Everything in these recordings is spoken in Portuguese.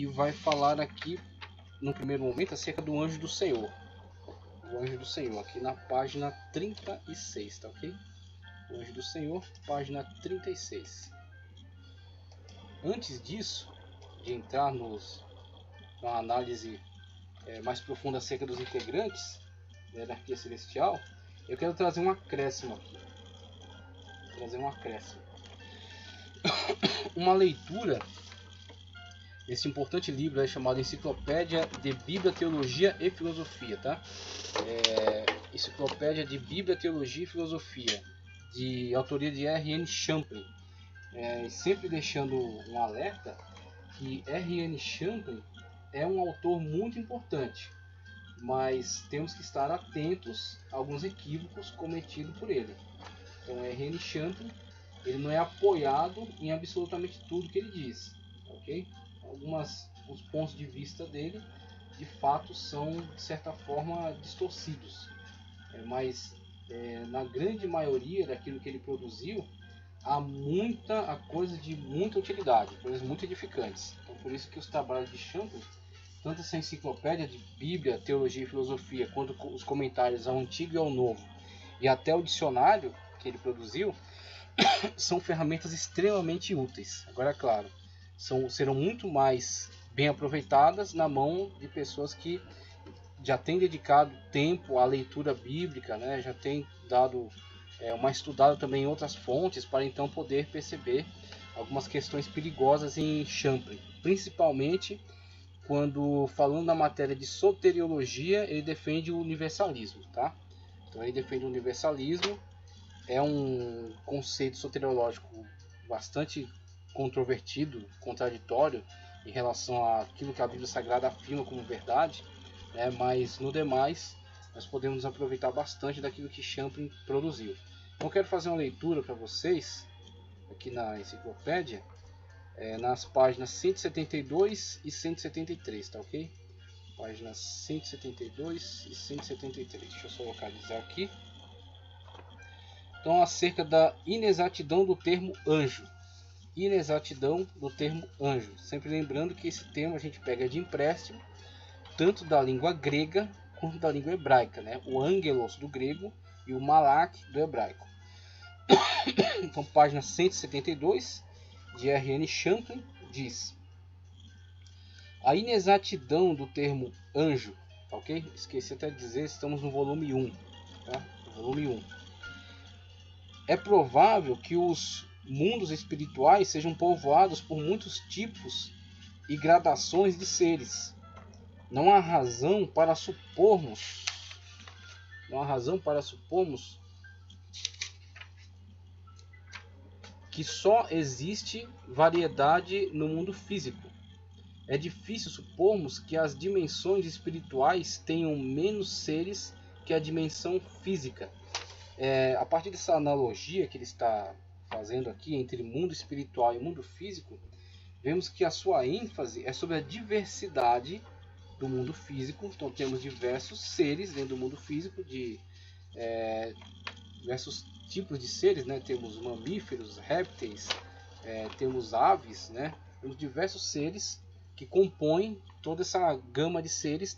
e vai falar aqui no primeiro momento acerca do anjo do Senhor. O anjo do Senhor, aqui na página 36, tá ok? O anjo do Senhor, página 36. Antes disso, de entrar na análise mais profunda acerca dos integrantes da hierarquia celestial, eu quero trazer um acréscimo aqui. Uma leitura desse importante livro aí chamado Enciclopédia de Bíblia, Teologia e Filosofia, tá? Enciclopédia de Bíblia, Teologia e Filosofia, de autoria de R.N. Champlin. Sempre deixando um alerta que R.N. Champlin é um autor muito importante, mas temos que estar atentos a alguns equívocos cometidos por ele. Então, R.N. Champlin, ele não é apoiado em absolutamente tudo que ele diz, ok? Os pontos de vista dele, de fato, são de certa forma distorcidos, mas na grande maioria daquilo que ele produziu há coisas de muita utilidade, coisas muito edificantes. Então, por isso que os trabalhos de Champlin, tanto essa enciclopédia de Bíblia, Teologia e Filosofia, quanto os comentários ao Antigo e ao Novo, e até o dicionário que ele produziu, são ferramentas extremamente úteis. Agora, é claro, serão muito mais bem aproveitadas na mão de pessoas que já têm dedicado tempo à leitura bíblica, né? Já têm dado uma estudada também em outras fontes para então poder perceber algumas questões perigosas em Champlin, principalmente quando, falando na matéria de soteriologia, ele defende o universalismo, tá? Então ele defende o universalismo, é um conceito soteriológico bastante controvertido, contraditório em relação àquilo que a Bíblia Sagrada afirma como verdade, mas no demais nós podemos aproveitar bastante daquilo que Champlin produziu. Então eu quero fazer uma leitura para vocês aqui na enciclopédia, nas páginas 172 e 173, tá ok? Páginas 172 e 173. Deixa eu só localizar aqui. Então, acerca da inexatidão do termo anjo. Inexatidão do termo anjo. Sempre lembrando que esse termo a gente pega de empréstimo, tanto da língua grega quanto da língua hebraica, né? O angelos do grego e o malak do hebraico. Então, página 172 de R.N. Champlin diz: a inexatidão do termo anjo, tá ok? Esqueci até de dizer, estamos no volume 1, tá? No volume 1. É provável que os mundos espirituais sejam povoados por muitos tipos e gradações de seres. Não há razão para supormos que só existe variedade no mundo físico. É difícil supormos que as dimensões espirituais tenham menos seres que a dimensão física. A partir dessa analogia que ele está fazendo aqui entre mundo espiritual e mundo físico, vemos que a sua ênfase é sobre a diversidade do mundo físico. Então temos diversos seres dentro do mundo físico, diversos tipos de seres, né? Temos mamíferos, répteis, temos aves, né? Temos diversos seres que compõem toda essa gama de seres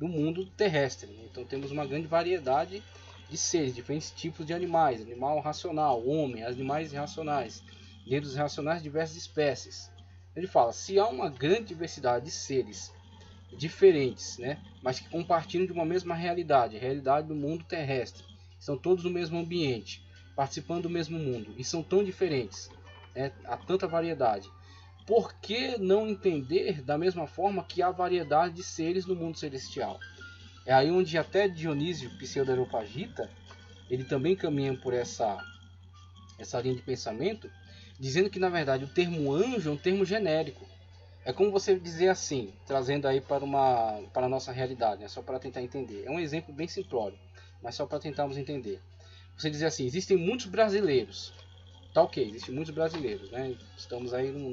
do mundo terrestre. Então temos uma grande variedade de seres, diferentes tipos de animais, animal racional, homem, animais irracionais, dentro dos racionais diversas espécies. Ele fala, se há uma grande diversidade de seres diferentes, né, mas que compartilham de uma mesma realidade, a realidade do mundo terrestre, estão todos no mesmo ambiente, participando do mesmo mundo, e são tão diferentes, há tanta variedade, por que não entender da mesma forma que há variedade de seres no mundo celestial? É aí onde até Dionísio Pseudo-Areopagita, ele também caminha por essa linha de pensamento, dizendo que na verdade o termo anjo é um termo genérico. É como você dizer assim, trazendo aí para a nossa realidade, né? Só para tentar entender. É um exemplo bem simplório, mas só para tentarmos entender. Você dizer assim, existem muitos brasileiros. Tá ok, existem muitos brasileiros, né? Estamos aí num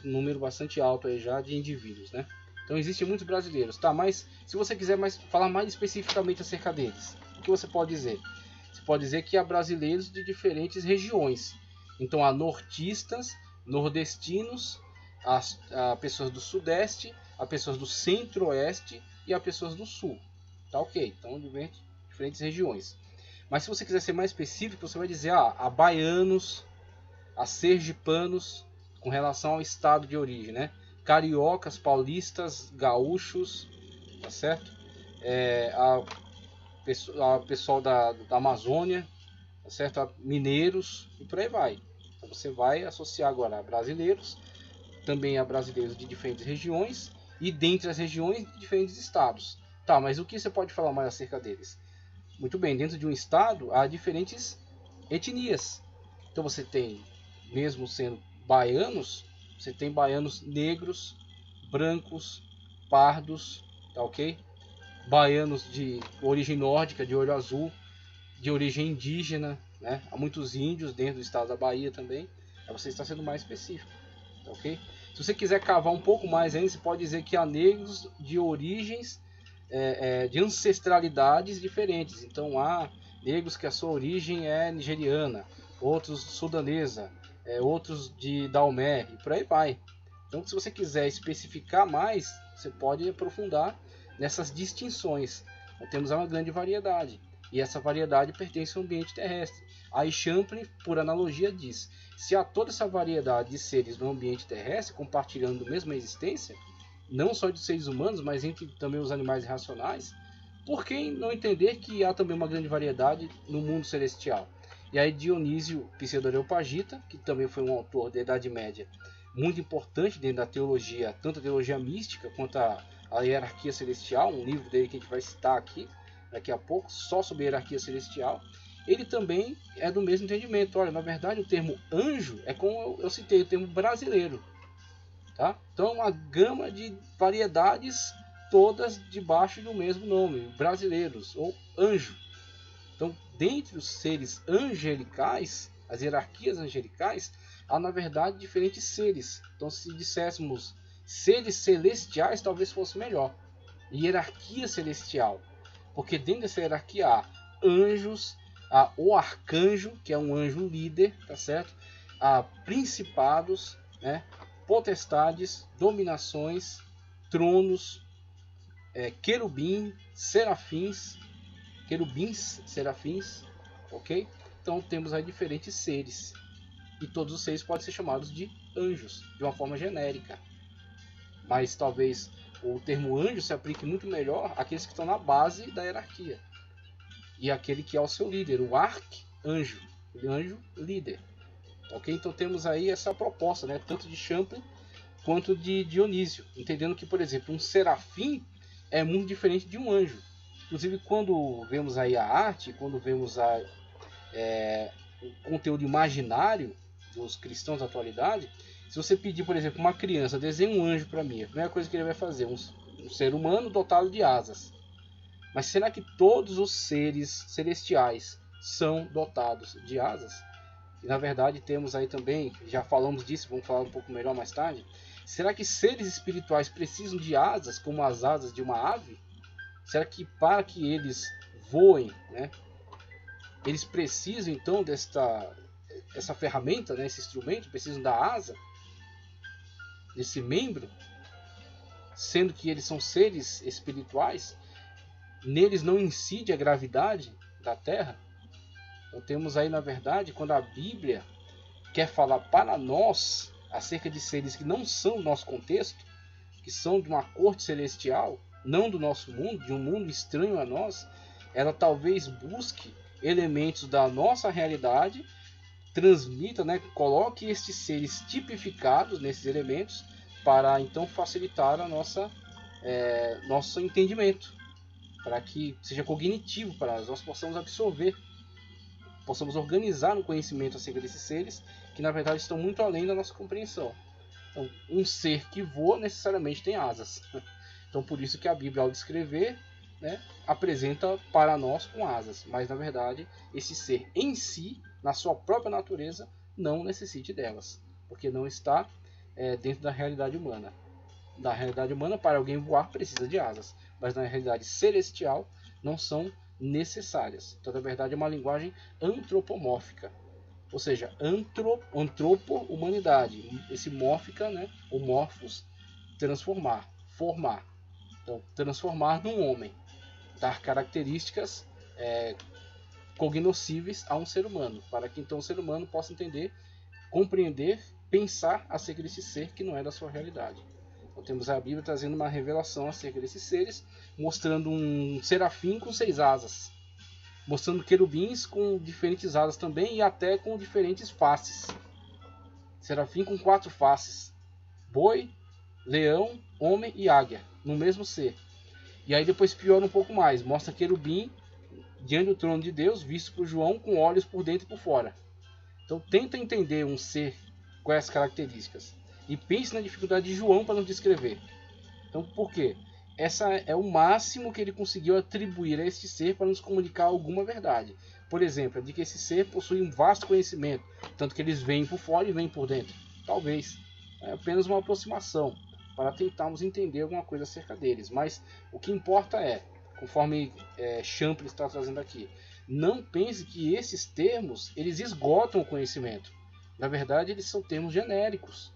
número bastante alto aí já de indivíduos, né? Então existem muitos brasileiros, tá? Mas se você quiser falar mais especificamente acerca deles, o que você pode dizer? Você pode dizer que há brasileiros de diferentes regiões. Então há nortistas, nordestinos, a pessoas do sudeste, a pessoas do centro-oeste e a pessoas do sul. Tá ok? Então, diferentes regiões. Mas se você quiser ser mais específico, você vai dizer a baianos, a sergipanos, com relação ao estado de origem, né? Cariocas, paulistas, gaúchos, tá certo? A pessoal da Amazônia, tá certo? Mineiros e por aí vai. Então você vai associar agora a brasileiros, também a brasileiros de diferentes regiões e dentre as regiões de diferentes estados. Tá, mas o que você pode falar mais acerca deles? Muito bem, dentro de um estado há diferentes etnias. Então você tem, mesmo sendo baianos, você tem baianos negros, brancos, pardos, tá ok? Baianos de origem nórdica, de olho azul, de origem indígena, né? Há muitos índios dentro do estado da Bahia também. Aí você está sendo mais específico, tá ok? Se você quiser cavar um pouco mais ainda, você pode dizer que há negros de origens, de ancestralidades diferentes. Então há negros que a sua origem é nigeriana, outros sudanesa, outros de Daomé e por aí vai. Então, se você quiser especificar mais, você pode aprofundar nessas distinções. Então, temos uma grande variedade, e essa variedade pertence ao ambiente terrestre. Aí Champlin, por analogia, diz: se há toda essa variedade de seres no ambiente terrestre, compartilhando a mesma existência, não só de seres humanos, mas entre também os animais irracionais, por que não entender que há também uma grande variedade no mundo celestial? E aí Dionísio Pseudo-Areopagita, que também foi um autor da Idade Média muito importante dentro da teologia, tanto a teologia mística quanto a hierarquia celestial, um livro dele que a gente vai citar aqui daqui a pouco, só sobre a hierarquia celestial, ele também é do mesmo entendimento. Olha, na verdade o termo anjo é como eu citei, o termo brasileiro. Tá? Então uma gama de variedades, todas debaixo do mesmo nome, brasileiros ou anjo. Então, dentre os seres angelicais, as hierarquias angelicais, há na verdade diferentes seres. Então, se disséssemos seres celestiais, talvez fosse melhor. Hierarquia celestial, porque dentro dessa hierarquia há anjos, há o arcanjo, que é um anjo líder, tá certo? Há principados, né? Potestades, dominações, tronos, querubins, serafins, ok? Então temos aí diferentes seres, e todos os seres podem ser chamados de anjos, de uma forma genérica. Mas talvez o termo anjo se aplique muito melhor àqueles que estão na base da hierarquia, e aquele que é o seu líder, o arcanjo, o anjo líder. Ok? Então temos aí essa proposta, né? Tanto de Champlin quanto de Dionísio, entendendo que, por exemplo, um serafim é muito diferente de um anjo. Inclusive, quando vemos aí a arte, quando vemos o conteúdo imaginário dos cristãos da atualidade, se você pedir, por exemplo, uma criança desenhe um anjo para mim, a primeira coisa que ele vai fazer é um ser humano dotado de asas. Mas será que todos os seres celestiais são dotados de asas? E na verdade temos aí também, já falamos disso, vamos falar um pouco melhor mais tarde. Será que seres espirituais precisam de asas como as asas de uma ave? Será que para que eles voem, né, eles precisam então dessa ferramenta, né, esse instrumento, precisam da asa, desse membro? Sendo que eles são seres espirituais, neles não incide a gravidade da Terra? Então temos aí, na verdade, quando a Bíblia quer falar para nós acerca de seres que não são do nosso contexto, que são de uma corte celestial, não do nosso mundo, de um mundo estranho a nós, ela talvez busque elementos da nossa realidade, transmita, né, coloque estes seres tipificados nesses elementos para então facilitar a nosso entendimento, para que seja cognitivo para nós possamos absorver, possamos organizar um conhecimento acerca desses seres que na verdade estão muito além da nossa compreensão. Então, um ser que voa necessariamente tem asas. Então, por isso que a Bíblia, ao descrever, né, apresenta para nós com asas. Mas, na verdade, esse ser em si, na sua própria natureza, não necessite delas. Porque não está dentro da realidade humana. Na realidade humana, para alguém voar, precisa de asas. Mas na realidade celestial, não são necessárias. Então, na verdade, é uma linguagem antropomórfica. ou seja, antropo-humanidade, esse mórfica, né, o morphos, transformar, formar. Então, transformar num homem, dar características cognoscíveis a um ser humano, para que então o ser humano possa entender, compreender, pensar acerca desse ser que não é da sua realidade. Então, temos a Bíblia trazendo uma revelação acerca desses seres, mostrando um serafim com 6 asas, mostrando querubins com diferentes asas também e até com diferentes faces. Serafim com 4 faces: boi, leão, homem e águia, no mesmo ser. E aí depois piora um pouco mais, mostra querubim diante do trono de Deus, visto por João, com olhos por dentro e por fora. Então tenta entender um ser com essas características. E pense na dificuldade de João para nos descrever. Então por quê? Essa é o máximo que ele conseguiu atribuir a este ser para nos comunicar alguma verdade. Por exemplo, de que esse ser possui um vasto conhecimento, tanto que eles vêm por fora e vêm por dentro. Talvez. É apenas uma aproximação para tentarmos entender alguma coisa acerca deles. Mas o que importa é, conforme Champlin está trazendo aqui, não pense que esses termos eles esgotam o conhecimento. Na verdade, eles são termos genéricos.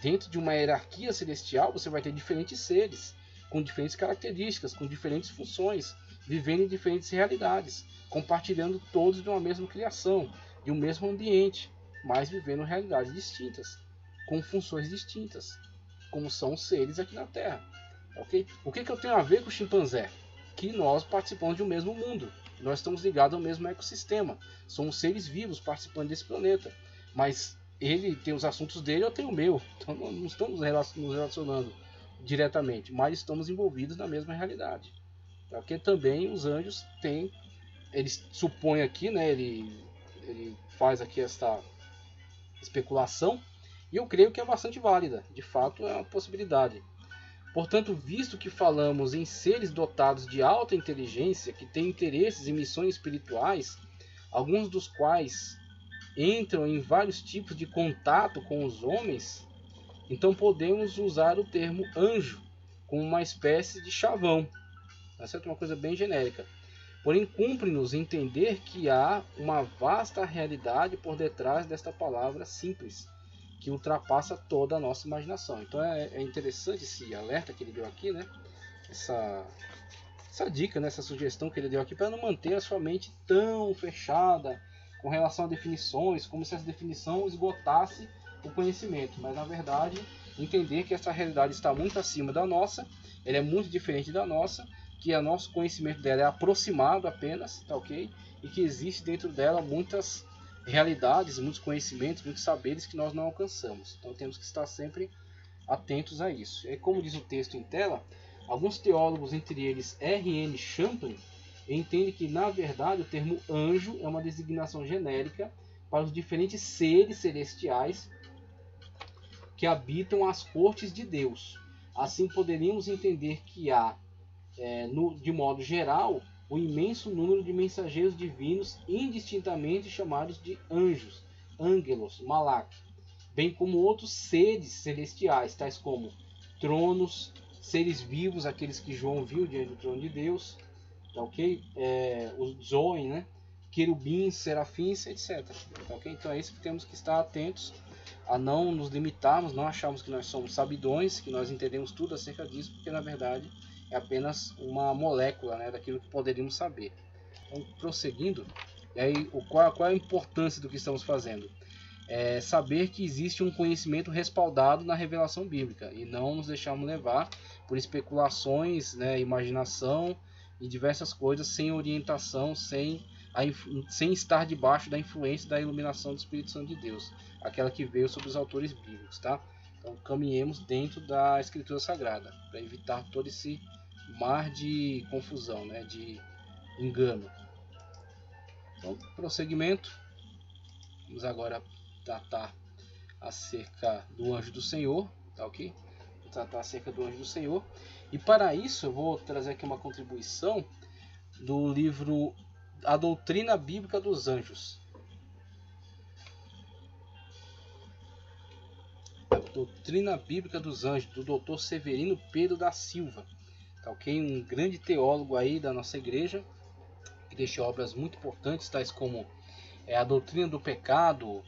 Dentro de uma hierarquia celestial, você vai ter diferentes seres, com diferentes características, com diferentes funções, vivendo em diferentes realidades, compartilhando todos de uma mesma criação, de um mesmo ambiente, mas vivendo realidades distintas, com funções distintas, como são os seres aqui na Terra. Okay? O que eu tenho a ver com o chimpanzé? Que nós participamos de um mesmo mundo, nós estamos ligados ao mesmo ecossistema, somos seres vivos participando desse planeta, mas ele tem os assuntos dele, eu tenho o meu, então não estamos nos relacionando diretamente, mas estamos envolvidos na mesma realidade. Porque também os anjos têm, eles supõem aqui, né, ele faz aqui esta especulação, e eu creio que é bastante válida, de fato é uma possibilidade. Portanto, visto que falamos em seres dotados de alta inteligência, que têm interesses e missões espirituais, alguns dos quais entram em vários tipos de contato com os homens, então podemos usar o termo anjo como uma espécie de chavão. Essa é uma coisa bem genérica. Porém, cumpre-nos entender que há uma vasta realidade por detrás desta palavra simples, que ultrapassa toda a nossa imaginação. Então é interessante esse alerta que ele deu aqui, né? Essa dica, né? Essa sugestão que ele deu aqui para não manter a sua mente tão fechada com relação a definições, como se essa definição esgotasse o conhecimento. Mas na verdade, entender que essa realidade está muito acima da nossa, ela é muito diferente da nossa, que o nosso conhecimento dela é aproximado apenas, tá ok? E que existe dentro dela muitas realidades, muitos conhecimentos, muitos saberes que nós não alcançamos. Então temos que estar sempre atentos a isso. E como diz o texto em tela, alguns teólogos, entre eles R.N. Champlin, entendem que na verdade o termo anjo é uma designação genérica para os diferentes seres celestiais que habitam as cortes de Deus. Assim poderíamos entender que há, de modo geral, o imenso número de mensageiros divinos indistintamente chamados de anjos, ângelos, malak, bem como outros seres celestiais, tais como tronos, seres vivos, aqueles que João viu diante do trono de Deus, tá ok? Os zoin, né? Querubins, serafins, etc. Tá ok? Então é isso que temos que estar atentos a não nos limitarmos, não acharmos que nós somos sabidões, que nós entendemos tudo acerca disso, porque na verdade é apenas uma molécula, né, daquilo que poderíamos saber. Então, prosseguindo, e aí, qual é a importância do que estamos fazendo? É saber que existe um conhecimento respaldado na revelação bíblica e não nos deixarmos levar por especulações, né, imaginação e diversas coisas sem orientação, sem estar debaixo da influência da iluminação do Espírito Santo de Deus, aquela que veio sobre os autores bíblicos, tá? Então caminhemos dentro da Escritura Sagrada para evitar todo esse mar de confusão, né, de engano. Então, prosseguimento. Vamos agora tratar acerca do anjo do Senhor, tá ok? Vou tratar acerca do anjo do Senhor. E para isso eu vou trazer aqui uma contribuição do livro A Doutrina Bíblica dos Anjos. A Doutrina Bíblica dos Anjos, do Dr. Severino Pedro da Silva. Tá ok? Um grande teólogo aí da nossa igreja, que deixou obras muito importantes, tais como a doutrina do pecado,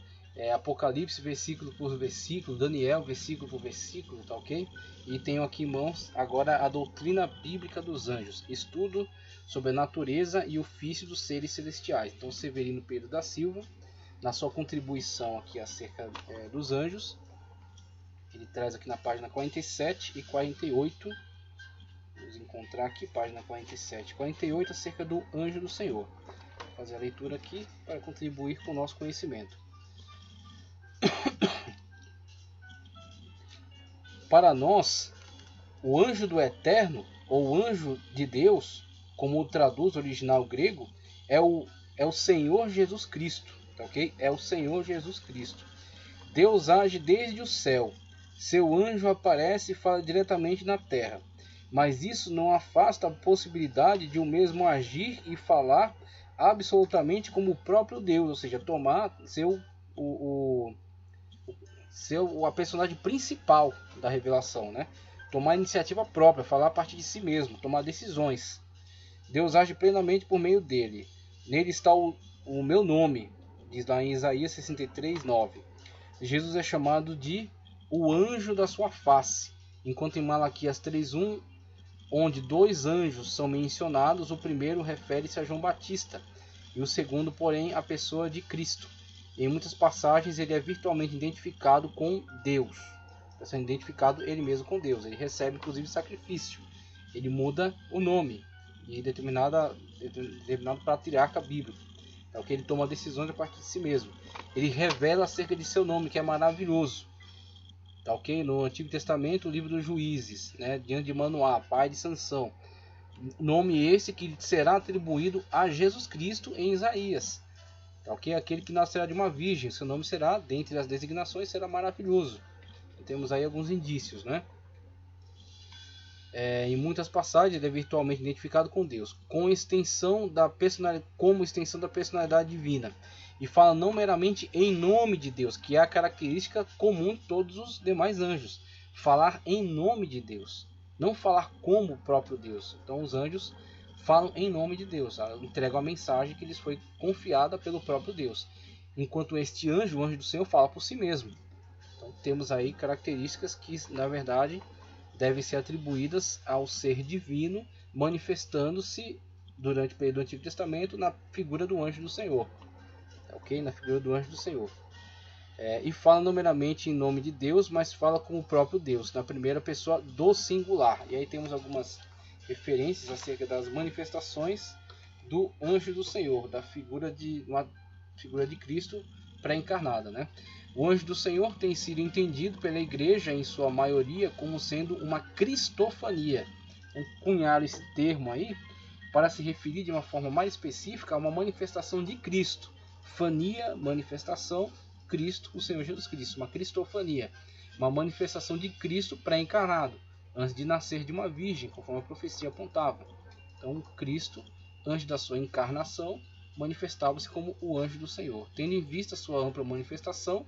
Apocalipse versículo por versículo, Daniel versículo por versículo, tá ok? E tenho aqui em mãos agora a doutrina bíblica dos anjos, estudo sobre a natureza e ofício dos seres celestiais. Então Severino Pedro da Silva, na sua contribuição aqui acerca dos anjos, ele traz aqui na página 47 e 48, vamos encontrar aqui, página 47 e 48, acerca do anjo do Senhor. Vou fazer a leitura aqui para contribuir com o nosso conhecimento. Para nós, o anjo do Eterno, ou anjo de Deus, como o traduz o original grego, é o Senhor Jesus Cristo, tá ok? É o Senhor Jesus Cristo. Deus age desde o céu. Seu anjo aparece e fala diretamente na terra. Mas isso não afasta a possibilidade de o mesmo agir e falar absolutamente como o próprio Deus, ou seja, tomar a personagem principal da revelação, né? Tomar iniciativa própria, falar a partir de si mesmo, tomar decisões. Deus age plenamente por meio dele. Nele está o meu nome, diz lá em Isaías 63:9. Jesus é chamado de o anjo da sua face, enquanto em Malaquias 3:1, onde 2 anjos são mencionados, o primeiro refere-se a João Batista e o segundo, porém, a pessoa de Cristo. Em muitas passagens ele é virtualmente identificado com Deus, está sendo identificado ele mesmo com Deus. Ele recebe inclusive sacrifício, ele muda o nome e determinado patriarca bíblico, é o que ele toma decisões a partir de si mesmo. Ele revela acerca de seu nome, que é maravilhoso, tá ok? No Antigo Testamento, o livro dos Juízes, né? Diante de Manoá, pai de Sansão, nome esse que será atribuído a Jesus Cristo em Isaías, tá ok? Aquele que nascerá de uma virgem, seu nome será, dentre as designações, será maravilhoso. Temos aí alguns indícios, né? Em muitas passagens ele é virtualmente identificado com Deus, como extensão da personalidade divina, e fala não meramente em nome de Deus, que é a característica comum de todos os demais anjos, falar em nome de Deus, não falar como o próprio Deus. Então os anjos falam em nome de Deus, entregam a mensagem que lhes foi confiada pelo próprio Deus, enquanto este anjo, o anjo do Senhor, fala por si mesmo. Então temos aí características que, na verdade, devem ser atribuídas ao ser divino, manifestando-se durante o período do Antigo Testamento na figura do anjo do Senhor, ok? Na figura do anjo do Senhor. E fala não meramente em nome de Deus, mas fala com o próprio Deus, na primeira pessoa do singular. E aí temos algumas referências acerca das manifestações do anjo do Senhor, da figura de Cristo pré-encarnada, né? O anjo do Senhor tem sido entendido pela igreja, em sua maioria, como sendo uma cristofania. Cunharam esse termo aí para se referir de uma forma mais específica a uma manifestação de Cristo. Fania, manifestação, Cristo, o Senhor Jesus Cristo. Uma cristofania, uma manifestação de Cristo pré-encarnado, antes de nascer de uma virgem, conforme a profecia apontava. Então, Cristo, antes da sua encarnação, manifestava-se como o anjo do Senhor, tendo em vista sua ampla manifestação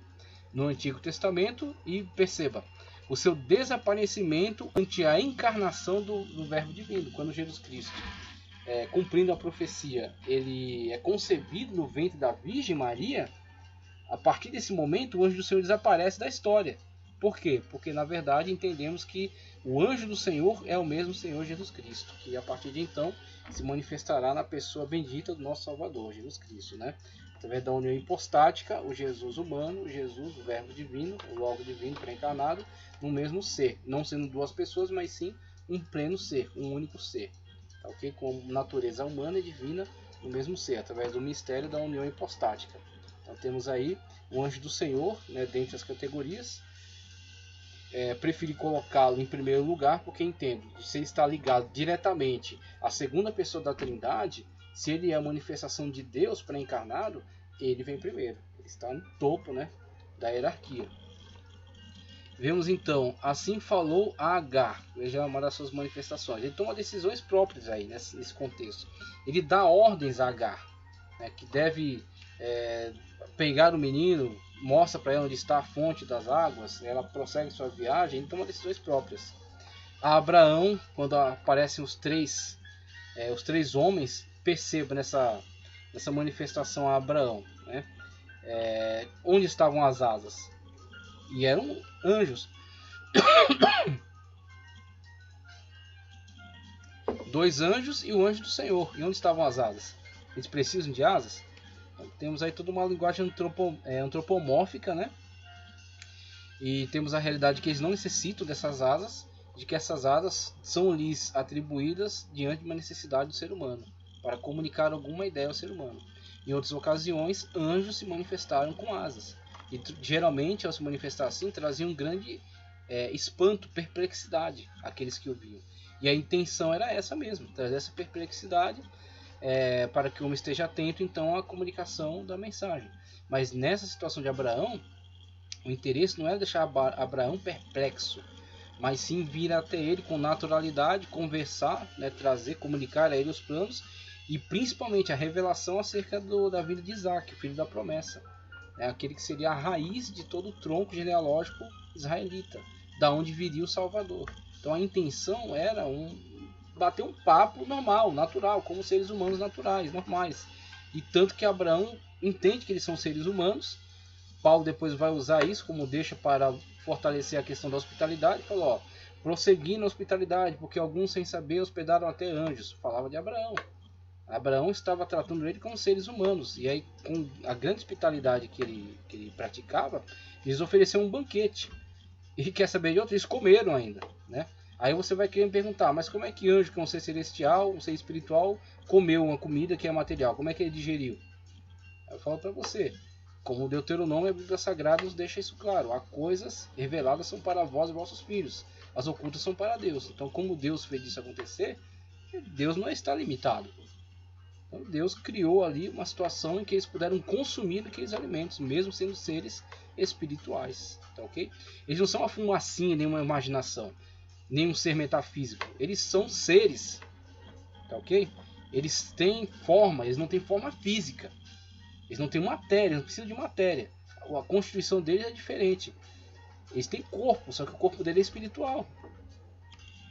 no Antigo Testamento, e perceba, o seu desaparecimento ante a encarnação do Verbo Divino, quando Jesus Cristo, cumprindo a profecia, ele é concebido no ventre da Virgem Maria. A partir desse momento o anjo do Senhor desaparece da história. Por quê? Porque na verdade entendemos que o anjo do Senhor é o mesmo Senhor Jesus Cristo, que a partir de então se manifestará na pessoa bendita do nosso Salvador, Jesus Cristo, né? Através da união hipostática, o Jesus humano, Jesus, o Verbo divino, o Logo divino pré-encarnado, no mesmo ser, não sendo 2 pessoas, mas sim um pleno ser, um único ser, tá, ok? Com natureza humana e divina no mesmo ser, através do mistério da união hipostática. Então temos aí o anjo do Senhor, né, dentre as categorias. Preferi colocá-lo em primeiro lugar porque entendo que se ele está ligado diretamente à segunda pessoa da Trindade, se ele é a manifestação de Deus pré-encarnado, ele vem primeiro, ele está no topo, né, da hierarquia. Vemos então, assim falou a Agar, veja uma das suas manifestações. Ele toma decisões próprias aí nesse contexto. Ele dá ordens a Agar, né, que deve pegar o menino, mostra para ela onde está a fonte das águas, ela prossegue sua viagem, ele toma decisões próprias. A Abraão, quando aparecem os três homens, perceba dessa manifestação a Abraão, né? Onde estavam as asas? E eram anjos. 2 anjos e o anjo do Senhor. E onde estavam as asas? Eles precisam de asas? Então, temos aí toda uma linguagem antropomórfica, né? E temos a realidade que eles não necessitam dessas asas, de que essas asas são lhes atribuídas diante de uma necessidade do ser humano, para comunicar alguma ideia ao ser humano. Em outras ocasiões, anjos se manifestaram com asas. E geralmente, ao se manifestar assim, traziam um grande espanto, perplexidade àqueles que o viam. E a intenção era essa mesmo, trazer essa perplexidade para que o homem esteja atento então à comunicação da mensagem. Mas nessa situação de Abraão, o interesse não era deixar Abraão perplexo, mas sim vir até ele com naturalidade, conversar, né, trazer, comunicar a ele os planos e principalmente a revelação acerca da vida de Isaac, o filho da promessa, aquele que seria a raiz de todo o tronco genealógico israelita, da onde viria o Salvador. Então a intenção era bater um papo normal, natural, como seres humanos naturais, normais. E tanto que Abraão entende que eles são seres humanos. Paulo depois vai usar isso como deixa para fortalecer a questão da hospitalidade. Falou, prosseguir na hospitalidade, porque alguns sem saber hospedaram até anjos. Falava de Abraão. Abraão estava tratando ele como seres humanos. E aí, com a grande hospitalidade que ele praticava, eles ofereceram um banquete. E quer saber de outro? Eles comeram ainda, né? Aí você vai querer me perguntar, mas como é que anjo, que é um ser celestial, um ser espiritual, comeu uma comida que é material? Como é que ele digeriu? Eu falo para você, como o Deuteronômio e a Bíblia Sagrada nos deixa isso claro. Há coisas reveladas são para vós e vossos filhos, as ocultas são para Deus. Então, como Deus fez isso acontecer, Deus não está limitado. Então, Deus criou ali uma situação em que eles puderam consumir aqueles alimentos, mesmo sendo seres espirituais. Tá, ok? Eles não são uma fumacinha, nem uma imaginação, nem um ser metafísico. Eles são seres. Tá, ok? Eles têm forma, eles não têm forma física. Eles não têm matéria, eles não precisam de matéria. A constituição deles é diferente. Eles têm corpo, só que o corpo deles é espiritual.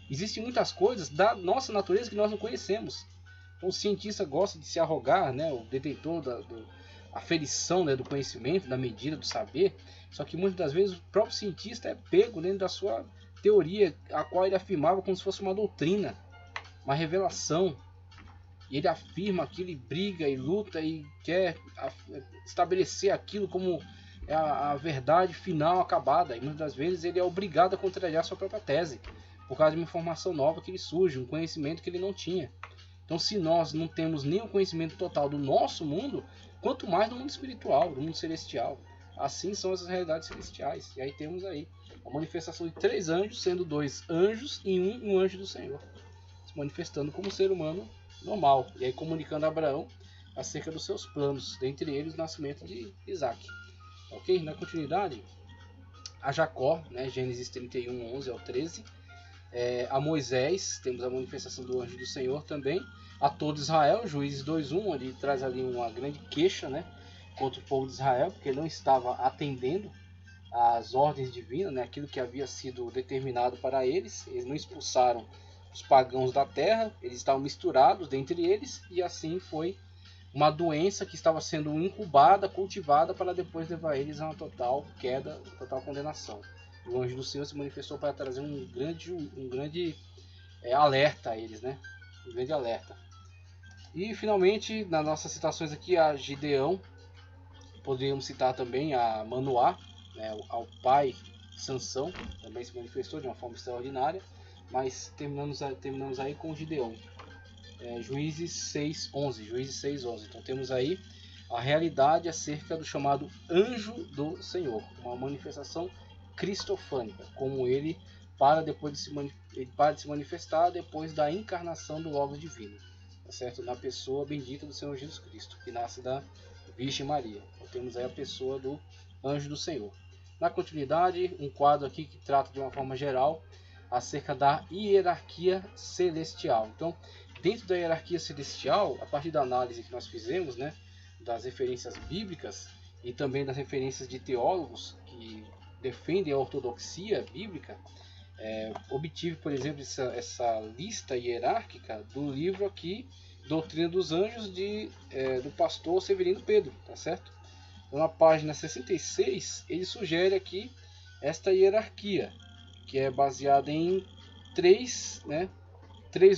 Existem muitas coisas da nossa natureza que nós não conhecemos. Então o cientista gosta de se arrogar, né, o detentor da aferição, né, do conhecimento, da medida, do saber. Só que muitas das vezes o próprio cientista é pego dentro da sua teoria, a qual ele afirmava como se fosse uma doutrina, uma revelação. E ele afirma aquilo e briga e luta e quer estabelecer aquilo como a verdade final acabada. E muitas das vezes ele é obrigado a contrariar sua própria tese, por causa de uma informação nova que lhe surge, um conhecimento que ele não tinha. Então, se nós não temos nem o conhecimento total do nosso mundo, quanto mais do mundo espiritual, do mundo celestial. Assim são essas realidades celestiais. E aí temos aí a manifestação de 3 anjos, sendo 2 anjos e um anjo do Senhor, se manifestando como ser humano normal, e aí comunicando a Abraão acerca dos seus planos, dentre eles o nascimento de Isaac. Ok? Na continuidade, a Jacó, né, Gênesis 31, 11 ao 13, a Moisés, temos a manifestação do anjo do Senhor também, a todo Israel, Juízes 2:1, onde traz ali uma grande queixa, né, contra o povo de Israel, porque ele não estava atendendo às ordens divinas, né, aquilo que havia sido determinado para eles. Eles não expulsaram os pagãos da terra, eles estavam misturados dentre eles, e assim foi uma doença que estava sendo incubada, cultivada, para depois levar eles a uma total queda, total condenação. O anjo do Senhor se manifestou para trazer um grande alerta a eles, né? Um grande alerta. E finalmente, nas nossas citações aqui, a Gideão, poderíamos citar também a Manoá, né, ao pai de Sansão, também se manifestou de uma forma extraordinária. Mas terminamos aí com Gideão. Juízes 6:11. Juízes 6:11. Então temos aí a realidade acerca do chamado anjo do Senhor, uma manifestação cristofânica, como ele para de se manifestar depois da encarnação do Logos divino, tá certo? Na pessoa bendita do Senhor Jesus Cristo, que nasce da Virgem Maria. Então temos aí a pessoa do anjo do Senhor. Na continuidade, um quadro aqui que trata de uma forma geral acerca da hierarquia celestial. Então, dentro da hierarquia celestial, a partir da análise que nós fizemos, né, das referências bíblicas e também das referências de teólogos que defendem a ortodoxia bíblica, obtive, por exemplo, essa lista hierárquica do livro aqui Doutrina dos Anjos do pastor Severino Pedro, tá certo? Então, na página 66, ele sugere aqui esta hierarquia, que é baseada em três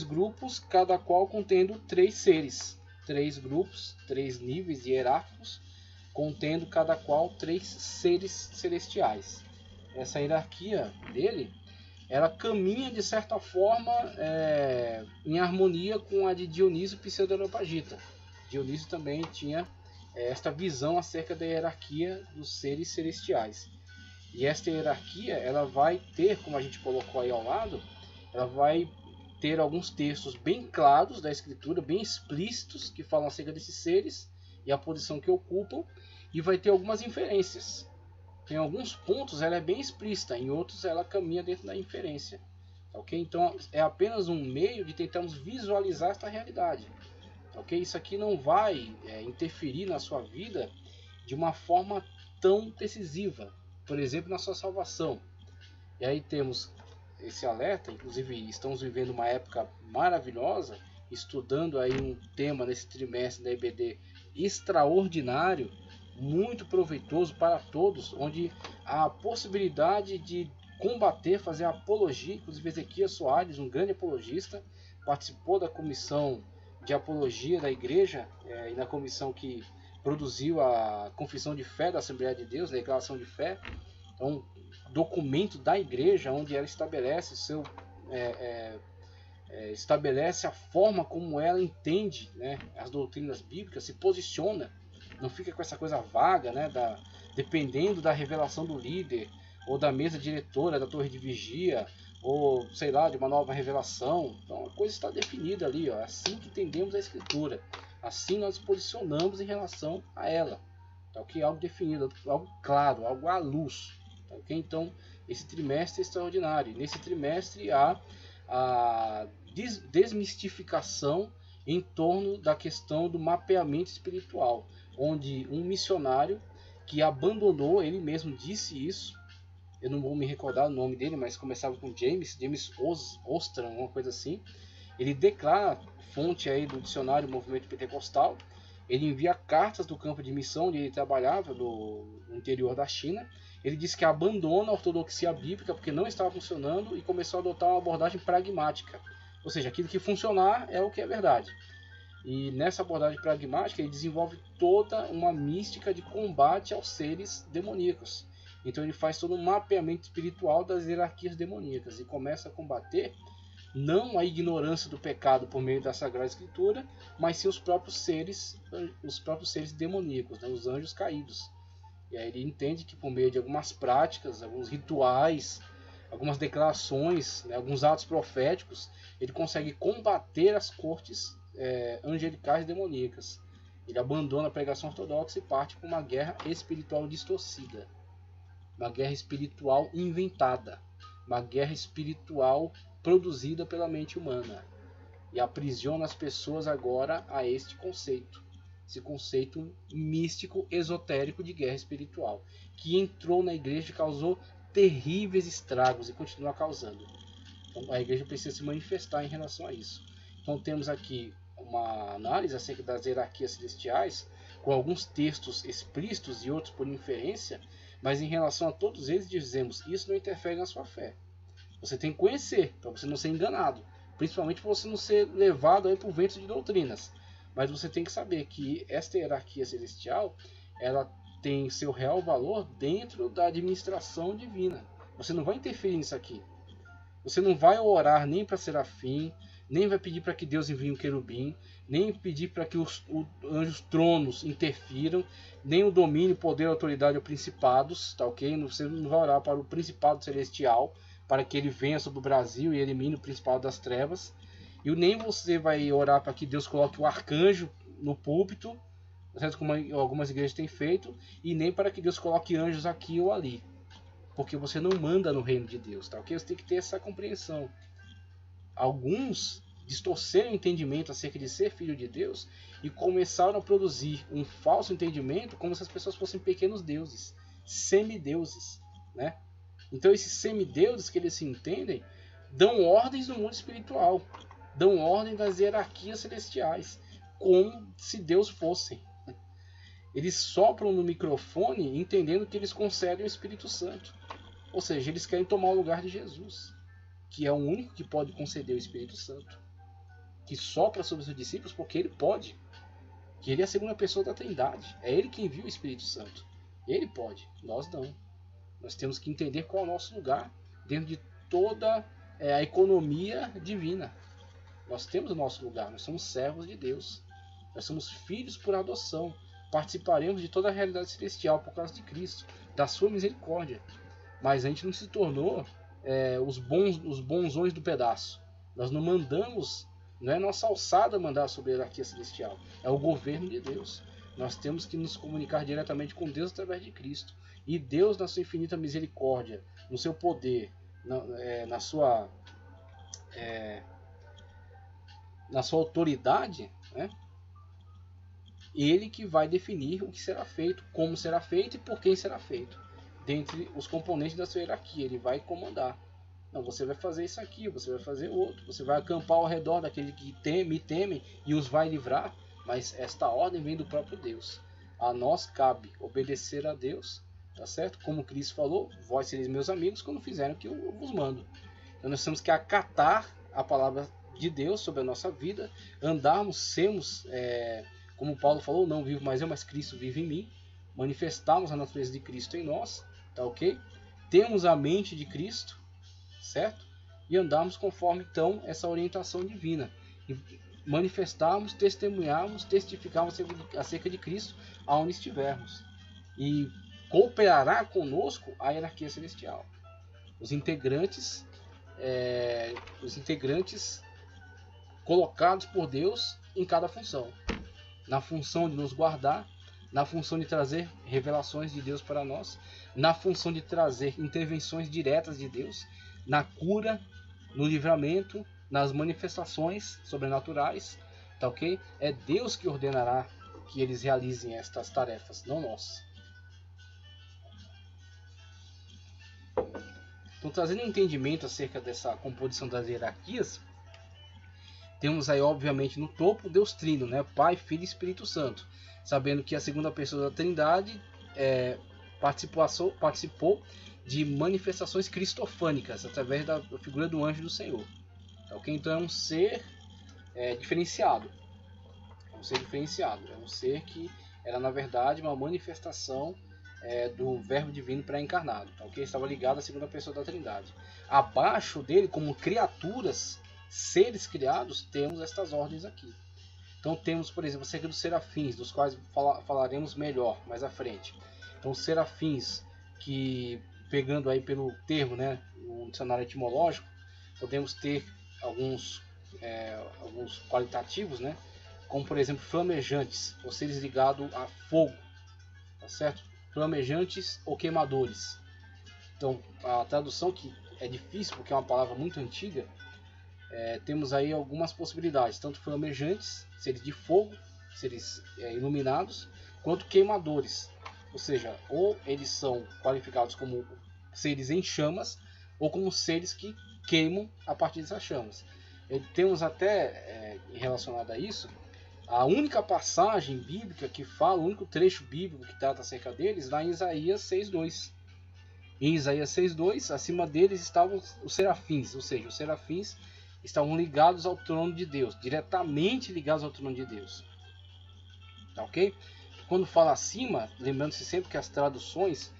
grupos, cada qual contendo 3 seres. 3 grupos, 3 níveis hierárquicos, contendo cada qual 3 seres celestiais. Essa hierarquia dele, ela caminha de certa forma em harmonia com a de Dionísio Pseudo-Areopagita. Dionísio também tinha esta visão acerca da hierarquia dos seres celestiais. E esta hierarquia, ela vai ter, como a gente colocou aí ao lado, ela vai ter alguns textos bem claros da escritura, bem explícitos, que falam acerca desses seres e a posição que ocupam, e vai ter algumas inferências. Em alguns pontos ela é bem explícita, em outros ela caminha dentro da inferência. Ok? Então é apenas um meio de tentarmos visualizar esta realidade. Ok? Isso aqui não vai interferir na sua vida de uma forma tão decisiva, por exemplo, na sua salvação. E aí temos esse alerta, inclusive estamos vivendo uma época maravilhosa, estudando aí um tema nesse trimestre da EBD extraordinário, muito proveitoso para todos, onde há a possibilidade de combater, fazer apologia. Inclusive Ezequias Soares, um grande apologista, participou da comissão de apologia da igreja e na comissão que produziu a Confissão de Fé da Assembleia de Deus, a Declaração de Fé. É um documento da igreja onde ela estabelece estabelece a forma como ela entende, as doutrinas bíblicas, se posiciona, não fica com essa coisa vaga, dependendo da revelação do líder ou da mesa diretora da torre de vigia, ou sei lá, de uma nova revelação. Então a coisa está definida ali, ó. É assim que entendemos a escritura, assim nós posicionamos em relação a ela, tá, ok? Algo definido, algo claro, algo à luz, tá, ok? Então esse trimestre é extraordinário. Nesse trimestre há a desmistificação em torno da questão do mapeamento espiritual, onde um missionário que abandonou, ele mesmo disse isso, eu não vou me recordar o nome dele, mas começava com James Ostrom, uma coisa assim. Ele declara, fonte aí do dicionário do movimento pentecostal, ele envia cartas do campo de missão onde ele trabalhava no interior da China. Ele diz que abandona a ortodoxia bíblica porque não estava funcionando e começou a adotar uma abordagem pragmática. Ou seja, aquilo que funcionar é o que é verdade. E nessa abordagem pragmática ele desenvolve toda uma mística de combate aos seres demoníacos. Então ele faz todo um mapeamento espiritual das hierarquias demoníacas e começa a combater não a ignorância do pecado por meio da Sagrada Escritura, mas sim os próprios seres demoníacos, os anjos caídos. E aí ele entende que por meio de algumas práticas, alguns rituais, algumas declarações, alguns atos proféticos, ele consegue combater as cortes angelicais e demoníacas. Ele abandona a pregação ortodoxa e parte para uma guerra espiritual distorcida, uma guerra espiritual inventada, uma guerra espiritual produzida pela mente humana, e aprisiona as pessoas agora a este conceito, esse conceito místico, esotérico de guerra espiritual, que entrou na igreja e causou terríveis estragos e continua causando. Então a igreja precisa se manifestar em relação a isso. Então temos aqui uma análise acerca das hierarquias celestiais, com alguns textos explícitos e outros por inferência, mas em relação a todos eles dizemos, isso não interfere na sua fé. Você tem que conhecer, para você não ser enganado, principalmente para você não ser levado aí por ventos de doutrinas. Mas você tem que saber que esta hierarquia celestial, ela tem seu real valor dentro da administração divina. Você não vai interferir nisso aqui. Você não vai orar nem para serafim, nem vai pedir para que Deus envie um querubim, nem pedir para que os anjos tronos interfiram, nem o domínio, poder, autoridade ou principados, tá ok? Você não vai orar para o principado celestial, para que ele venha sobre o Brasil e elimine o principado das trevas. E nem você vai orar para que Deus coloque o arcanjo no púlpito, como algumas igrejas têm feito, e nem para que Deus coloque anjos aqui ou ali, porque você não manda no reino de Deus, tá ok? Você tem que ter essa compreensão. Alguns distorceram o entendimento acerca de ser filho de Deus e começaram a produzir um falso entendimento como se as pessoas fossem pequenos deuses, semideuses, né? Então esses semideuses que eles se entendem dão ordens no mundo espiritual. dão ordem das hierarquias celestiais, como se Deus fossem. Eles sopram no microfone entendendo que eles concedem o Espírito Santo. Ou seja, eles querem tomar o lugar de Jesus, que é o único que pode conceder o Espírito Santo, que sopra sobre os seus discípulos porque ele pode, que ele é a segunda pessoa da Trindade, é ele que envia o Espírito Santo, ele pode, nós não. Nós temos que entender qual é o nosso lugar dentro de toda a economia divina. Nós temos o nosso lugar, nós somos servos de Deus, nós somos filhos por adoção, participaremos de toda a realidade celestial por causa de Cristo, da sua misericórdia. Mas a gente não se tornou os bonzões do pedaço. Nós não mandamos, não é nossa alçada mandar sobre a hierarquia celestial, é o governo de Deus. Nós temos que nos comunicar diretamente com Deus através de Cristo. E Deus, na sua infinita misericórdia, no seu poder, na sua autoridade, né? Ele que vai definir o que será feito, como será feito e por quem será feito. Dentre os componentes da sua hierarquia, ele vai comandar. Não, você vai fazer isso aqui, você vai fazer outro, você vai acampar ao redor daquele que me teme e os vai livrar. Mas esta ordem vem do próprio Deus. A nós cabe obedecer a Deus, tá certo? Como Cristo falou, vós sereis meus amigos quando fizerem o que eu vos mando. Então nós temos que acatar a palavra de Deus sobre a nossa vida, andarmos, sermos, como Paulo falou, não vivo mais eu, mas Cristo vive em mim, manifestarmos a natureza de Cristo em nós, tá ok? Temos a mente de Cristo, certo? E andarmos conforme então essa orientação divina. E manifestarmos, testemunharmos, testificarmos acerca de Cristo aonde estivermos. E cooperará conosco a hierarquia celestial. Os integrantes colocados por Deus em cada função. Na função de nos guardar, na função de trazer revelações de Deus para nós, na função de trazer intervenções diretas de Deus, na cura, no livramento, nas manifestações sobrenaturais, tá ok? É Deus que ordenará que eles realizem estas tarefas, não nós. Então, trazendo um entendimento acerca dessa composição das hierarquias, temos aí, obviamente, no topo Deus Trino, né? Pai, Filho e Espírito Santo. Sabendo que a segunda pessoa da Trindade participou de manifestações cristofânicas através da figura do anjo do Senhor. Okay? Então é um ser diferenciado. É um ser diferenciado. É um ser que era, na verdade, uma manifestação do Verbo Divino pré-encarnado. Okay? Estava ligado à segunda pessoa da Trindade. Abaixo dele, como criaturas, seres criados, temos estas ordens aqui. Então temos, por exemplo, acerca dos serafins, dos quais falaremos melhor mais à frente. Então serafins, que pegando aí pelo termo, né, no dicionário etimológico, podemos ter alguns qualitativos, né, como por exemplo flamejantes, ou seres ligados a fogo, tá certo? Flamejantes ou queimadores. Então a tradução, que é difícil porque é uma palavra muito antiga, temos aí algumas possibilidades, tanto flamejantes, seres de fogo, seres iluminados, quanto queimadores, ou seja, ou eles são qualificados como seres em chamas, ou como seres que queimam a partir dessas chamas. Temos até, relacionado a isso, a única passagem bíblica que fala, o único trecho bíblico que trata acerca deles, lá em Isaías 6:2. Em Isaías 6:2, acima deles estavam os serafins, ou seja, os serafins estavam ligados ao trono de Deus, diretamente ligados ao trono de Deus. Tá ok? Quando fala acima, lembrando-se sempre que as traduções,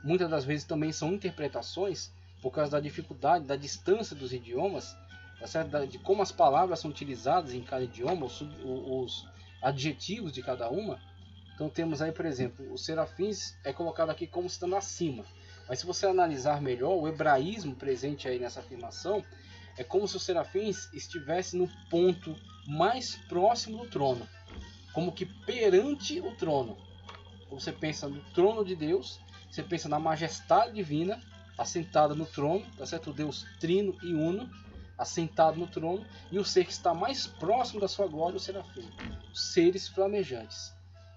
muitas das vezes também são interpretações, por causa da dificuldade, da distância dos idiomas, de como as palavras são utilizadas em cada idioma, os adjetivos de cada uma. Então temos aí, por exemplo, os serafins é colocado aqui como estando acima. Mas se você analisar melhor, o hebraísmo presente aí nessa afirmação é como se os serafins estivessem no ponto mais próximo do trono, como que perante o trono. Você pensa no trono de Deus, você pensa na majestade divina, assentada no trono, tá certo? O Deus trino e uno, assentado no trono, e o ser que está mais próximo da sua glória, o serafim, os seres flamejantes.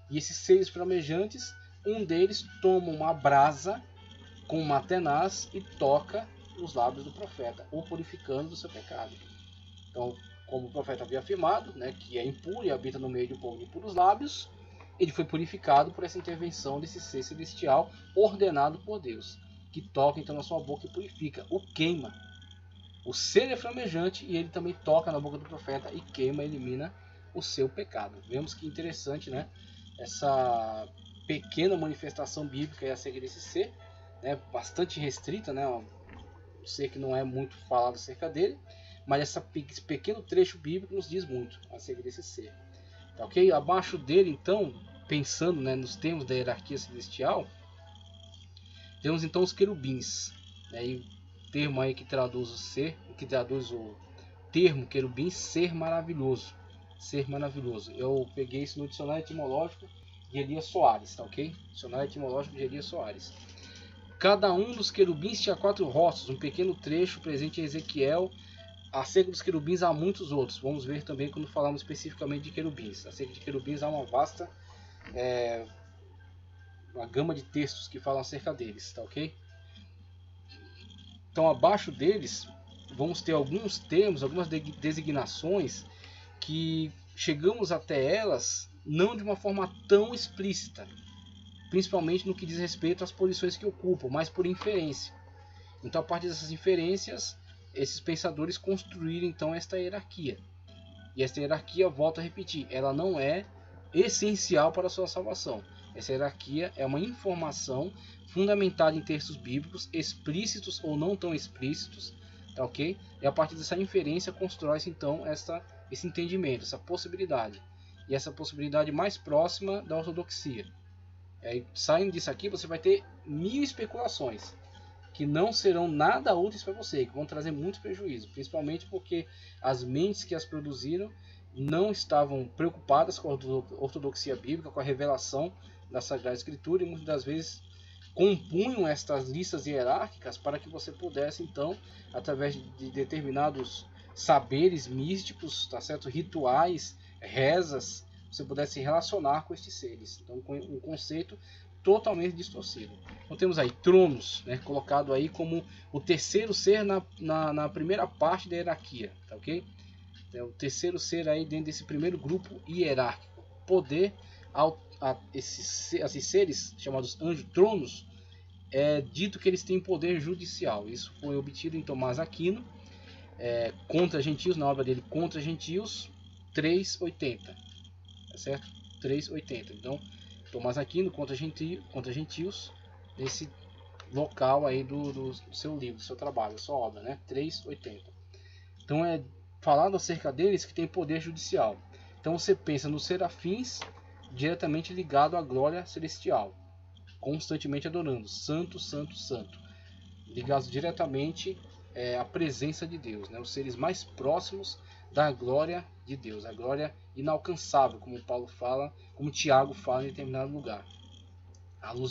E esses seres flamejantes, um deles toma uma brasa com uma tenaz e toca os lábios do profeta, o purificando do seu pecado. Então, como o profeta havia afirmado, né, que é impuro e habita no meio de um povo de impuros lábios, ele foi purificado por essa intervenção desse ser celestial ordenado por Deus, que toca então na sua boca e purifica, o queima. O ser é flamejante e ele também toca na boca do profeta e queima, elimina o seu pecado. Vemos que interessante, né? Essa pequena manifestação bíblica é acerca desse ser, né? Bastante restrita, né? Um ser que não é muito falado acerca dele, mas esse pequeno trecho bíblico nos diz muito acerca desse ser. Tá, ok? Abaixo dele, então, pensando, né, nos termos da hierarquia celestial, temos então os querubins, né? E o termo aí que traduz o ser, que traduz o termo querubim, ser maravilhoso. Ser maravilhoso. Eu peguei isso no dicionário etimológico de Elias Soares, tá, ok? Dicionário etimológico de Elias Soares. Cada um dos querubins tinha 4 rostos, um pequeno trecho presente em Ezequiel. Acerca dos querubins há muitos outros. Vamos ver também quando falamos especificamente de querubins. Acerca de querubins há uma vasta uma gama de textos que falam acerca deles, tá, ok? Então, abaixo deles, vamos ter alguns termos, algumas designações que chegamos até elas não de uma forma tão explícita, principalmente no que diz respeito às posições que ocupam, mas por inferência. Então, a partir dessas inferências, esses pensadores construíram então esta hierarquia. E esta hierarquia, volto a repetir, ela não é essencial para a sua salvação. Essa hierarquia é uma informação fundamentada em textos bíblicos, explícitos ou não tão explícitos, tá, ok? E a partir dessa inferência constrói-se então esse entendimento, essa possibilidade. E essa possibilidade mais próxima da ortodoxia. Saindo disso aqui, você vai ter 1000 especulações que não serão nada úteis para você, que vão trazer muito prejuízo, principalmente porque as mentes que as produziram não estavam preocupadas com a ortodoxia bíblica, com a revelação da Sagrada Escritura, e muitas das vezes compunham estas listas hierárquicas para que você pudesse, então, através de determinados saberes místicos, tá certo? Rituais, rezas, você pudesse se relacionar com estes seres. Então, um conceito totalmente distorcido. Então temos aí tronos, né, colocado aí como o terceiro ser na primeira parte da hierarquia, tá, ok? É o terceiro ser aí dentro desse primeiro grupo hierárquico. Poder esses seres chamados anjos, tronos, é dito que eles têm poder judicial. Isso foi obtido em Tomás Aquino, contra gentios, na obra dele Contra Gentios 380, tá certo? 380. Então Tomás Aquino contra gentios, nesse local aí do seu livro, do seu trabalho, da sua obra, né? 380. Então é falado acerca deles que tem poder judicial. Então você pensa nos serafins diretamente ligado à glória celestial, constantemente adorando, santo, santo, santo, ligados diretamente à presença de Deus, né? Os seres mais próximos da glória de Deus, a glória inalcançável, como Paulo fala, como Tiago fala em determinado lugar. A luz